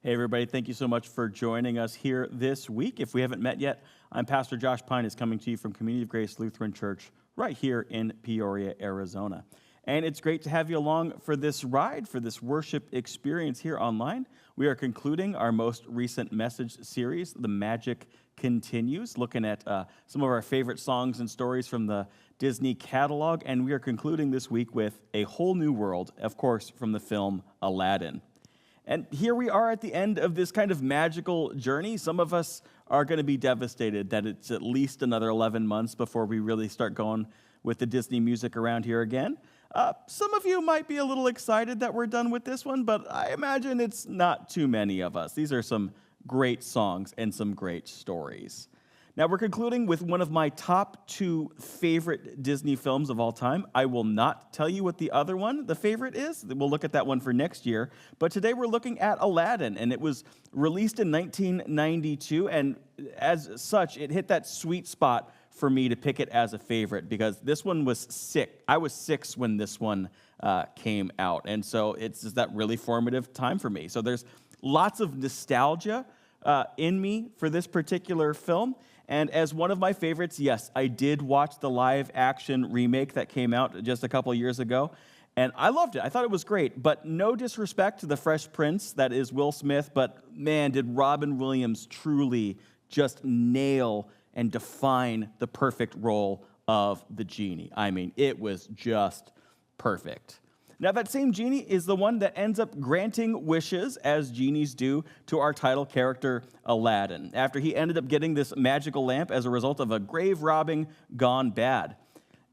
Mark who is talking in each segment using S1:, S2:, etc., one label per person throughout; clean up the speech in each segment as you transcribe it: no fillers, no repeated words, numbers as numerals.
S1: Hey, everybody. Thank you so much for joining us here this week. If we haven't met yet, I'm Pastor Josh Pontious coming to you from Community of Grace Lutheran Church right here in Peoria, Arizona. And it's great to have you along for this ride, for this worship experience here online. We are concluding our most recent message series, The Magic Continues, looking at some of our favorite songs and stories from the Disney catalog. And we are concluding this week with A Whole New World, of course, from the film Aladdin. And here we are at the end of this kind of magical journey. Some of us are going to be devastated that it's at least another 11 months before we really start going with the Disney music around here again. Some of you might be a little excited that we're done with this one, but I imagine it's not too many of us. These are some great songs and some great stories. Now, we're concluding with one of my top two favorite Disney films of all time. I will not tell you what the other one, the favorite, is. We'll look at that one for next year. But today we're looking at Aladdin, and it was released in 1992, and as such, it hit that sweet spot for me to pick it as a favorite, because this one was sick. I was 6 when this one came out, and so it's just that really formative time for me. So there's lots of nostalgia in me for this particular film. And as one of my favorites, yes, I did watch the live-action remake that came out just a couple years ago, and I loved it. I thought it was great, but no disrespect to the Fresh Prince, that is Will Smith, but man, did Robin Williams truly just nail and define the perfect role of the genie. I mean, it was just perfect. Now, that same genie is the one that ends up granting wishes, as genies do, to our title character, Aladdin, after he ended up getting this magical lamp as a result of a grave robbing gone bad.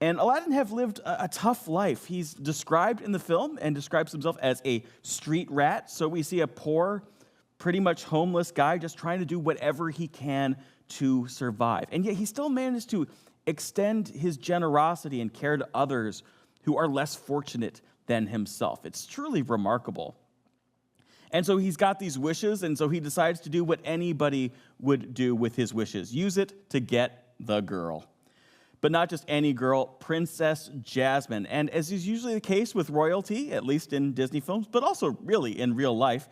S1: And Aladdin have lived a tough life. He's described in the film and describes himself as a street rat. So we see a poor, pretty much homeless guy just trying to do whatever he can to survive. And yet he still managed to extend his generosity and care to others who are less fortunate than himself. It's truly remarkable. And so he's got these wishes, and so he decides to do what anybody would do with his wishes. Use it to get the girl. But not just any girl, Princess Jasmine. And as is usually the case with royalty, at least in Disney films, but also really in real life,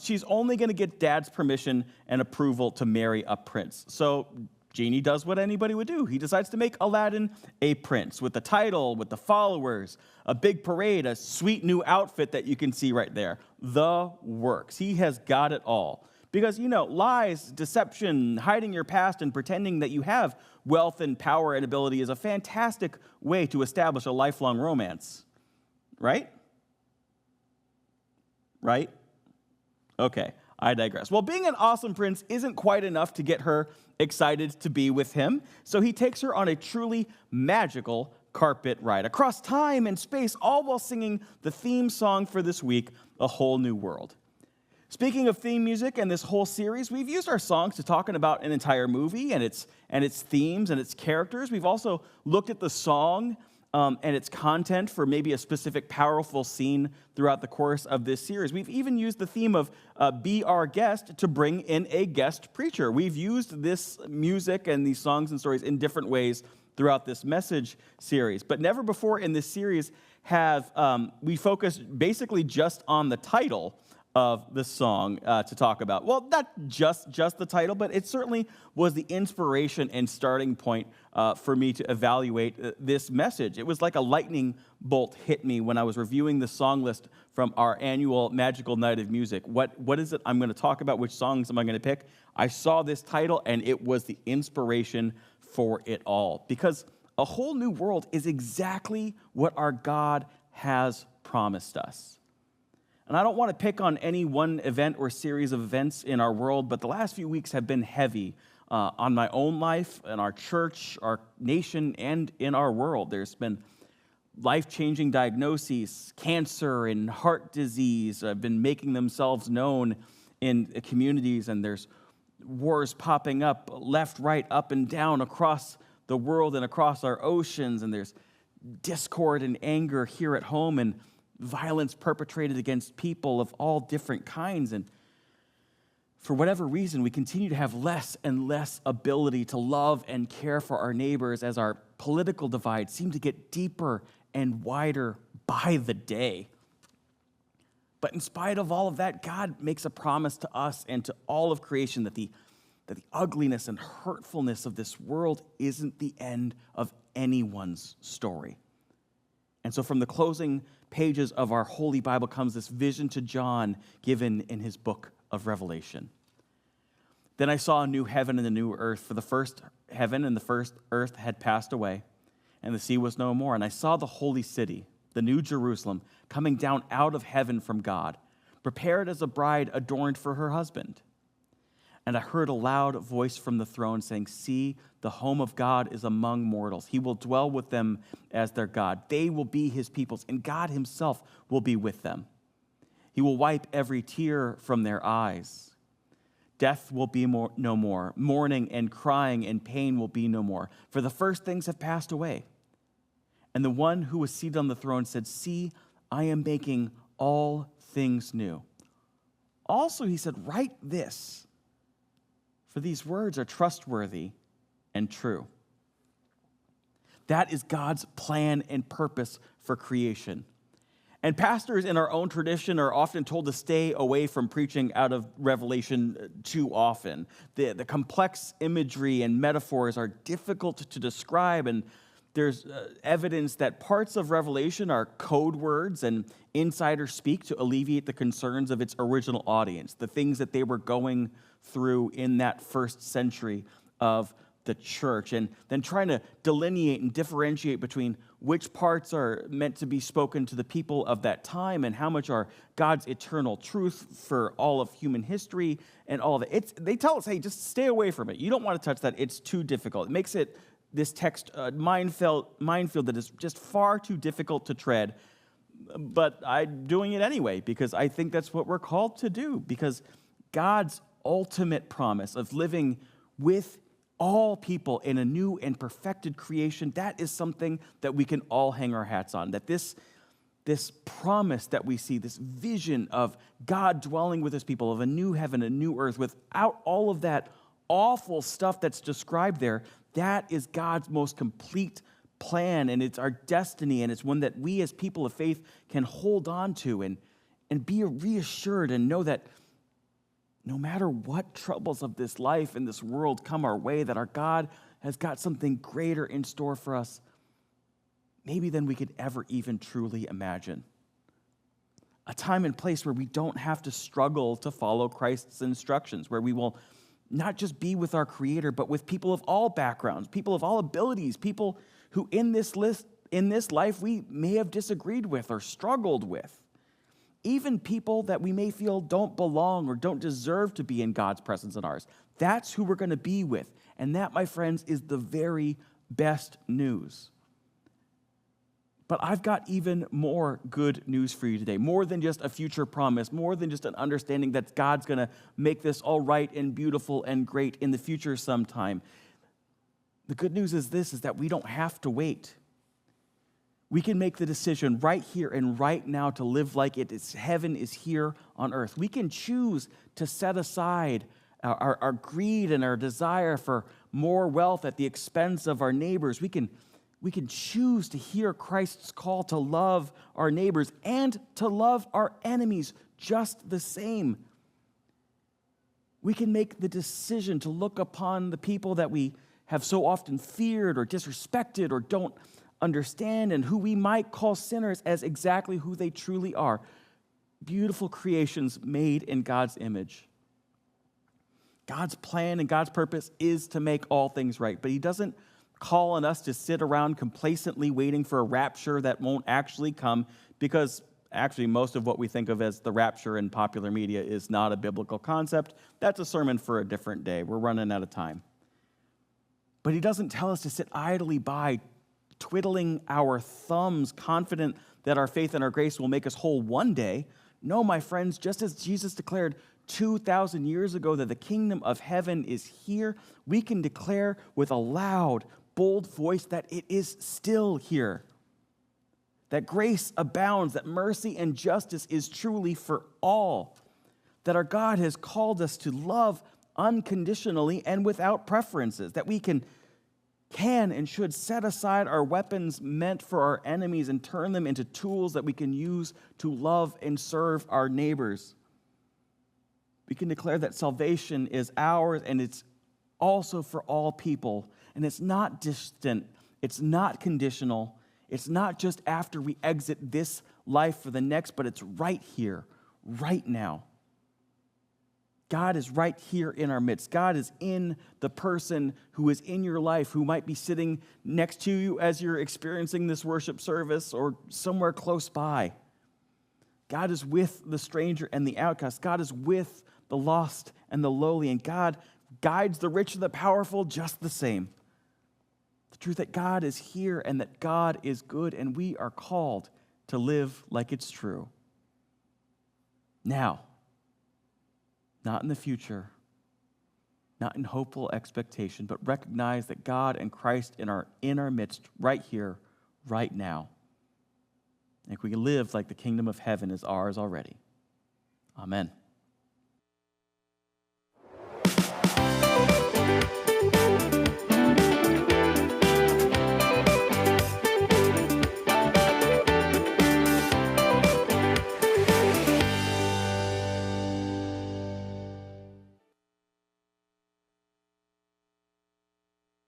S1: she's only going to get dad's permission and approval to marry a prince. So Genie does what anybody would do. He decides to make Aladdin a prince with the title, with the followers, a big parade, a sweet new outfit that you can see right there. The works. He has got it all. Because, lies, deception, hiding your past, and pretending that you have wealth and power and ability is a fantastic way to establish a lifelong romance. Right? Right? Okay, I digress. Well, being an awesome prince isn't quite enough to get her excited to be with him, so he takes her on a truly magical carpet ride across time and space, all while singing the theme song for this week, A Whole New World. Speaking of theme music and this whole series, we've used our songs to talk about an entire movie and its themes and its characters. We've also looked at the song and its content for maybe a specific powerful scene throughout the course of this series. We've even used the theme of Be Our Guest to bring in a guest preacher. We've used this music and these songs and stories in different ways throughout this message series. But never before in this series have we focused basically just on the title of the song to talk about. Well, not just the title, but it certainly was the inspiration and starting point for me to evaluate this message. It was like a lightning bolt hit me when I was reviewing the song list from our annual Magical Night of Music. What is it I'm going to talk about? Which songs am I going to pick? I saw this title, and it was the inspiration for it all. Because A Whole New World is exactly what our God has promised us. And I don't want to pick on any one event or series of events in our world, but the last few weeks have been heavy on my own life, in our church, our nation, and in our world. There's been life-changing diagnoses, cancer and heart disease have been making themselves known in communities, and there's wars popping up left, right, up, and down across the world and across our oceans, and there's discord and anger here at home, and violence perpetrated against people of all different kinds. And for whatever reason, we continue to have less and less ability to love and care for our neighbors as our political divides seem to get deeper and wider by the day. But in spite of all of that, God makes a promise to us and to all of creation that the ugliness and hurtfulness of this world isn't the end of anyone's story. And so from the closing pages of our Holy Bible comes this vision to John given in his book of Revelation. Then I saw a new heaven and a new earth, for the first heaven and the first earth had passed away, and the sea was no more. And I saw the holy city, the new Jerusalem, coming down out of heaven from God, prepared as a bride adorned for her husband. And I heard a loud voice from the throne saying, "See, the home of God is among mortals. He will dwell with them as their God. They will be his peoples, and God himself will be with them. He will wipe every tear from their eyes. Death will be no more. Mourning and crying and pain will be no more, for the first things have passed away." And the one who was seated on the throne said, "See, I am making all things new." Also, he said, "Write this, for these words are trustworthy and true." That is God's plan and purpose for creation. And pastors in our own tradition are often told to stay away from preaching out of Revelation too often. The complex imagery and metaphors are difficult to describe, and there's evidence that parts of Revelation are code words and insider speak to alleviate the concerns of its original audience, the things that they were going through in that first century of the church, and then trying to delineate and differentiate between which parts are meant to be spoken to the people of that time and how much are God's eternal truth for all of human history and all of it. They tell us, hey, just stay away from it. You don't want to touch that. It's too difficult. It makes this text a minefield that is just far too difficult to tread. But I'm doing it anyway because I think that's what we're called to do, because God's ultimate promise of living with all people in a new and perfected creation, that is something that we can all hang our hats on. That this promise that we see, this vision of God dwelling with his people, of a new heaven, a new earth, without all of that awful stuff that's described there, that is God's most complete plan, and it's our destiny, and it's one that we as people of faith can hold on to and be reassured and know that no matter what troubles of this life and this world come our way, that our God has got something greater in store for us, maybe than we could ever even truly imagine. A time and place where we don't have to struggle to follow Christ's instructions, where we will not just be with our Creator, but with people of all backgrounds, people of all abilities, people who in this life we may have disagreed with or struggled with. Even people that we may feel don't belong or don't deserve to be in God's presence and ours. That's who we're going to be with. And that, my friends, is the very best news. But I've got even more good news for you today. More than just a future promise, more than just an understanding that God's going to make this all right and beautiful and great in the future sometime. The good news is this, is that we don't have to wait. We can make the decision right here and right now to live like heaven is here on earth. We can choose to set aside our greed and our desire for more wealth at the expense of our neighbors. We can choose to hear Christ's call to love our neighbors and to love our enemies just the same. We can make the decision to look upon the people that we have so often feared or disrespected or don't understand, and who we might call sinners, as exactly who they truly are. Beautiful creations made in God's image. God's plan and God's purpose is to make all things right, but he doesn't call on us to sit around complacently waiting for a rapture that won't actually come, because actually most of what we think of as the rapture in popular media is not a biblical concept. That's a sermon for a different day. We're running out of time. But he doesn't tell us to sit idly by, twiddling our thumbs, confident that our faith and our grace will make us whole one day. No, my friends, just as Jesus declared 2,000 years ago that the kingdom of heaven is here, we can declare with a loud, bold voice that it is still here. That grace abounds, that mercy and justice is truly for all. That our God has called us to love unconditionally and without preferences. That we can can and should set aside our weapons meant for our enemies and turn them into tools that we can use to love and serve our neighbors. We can declare that salvation is ours and it's also for all people. And it's not distant. It's not conditional. It's not just after we exit this life for the next, but it's right here, right now. God is right here in our midst. God is in the person who is in your life, who might be sitting next to you as you're experiencing this worship service or somewhere close by. God is with the stranger and the outcast. God is with the lost and the lowly. And God guides the rich and the powerful just the same. The truth that God is here and that God is good, and we are called to live like it's true. Now, not in the future, not in hopeful expectation, but recognize that God and Christ are in our midst right here, right now. And we can live like the kingdom of heaven is ours already. Amen.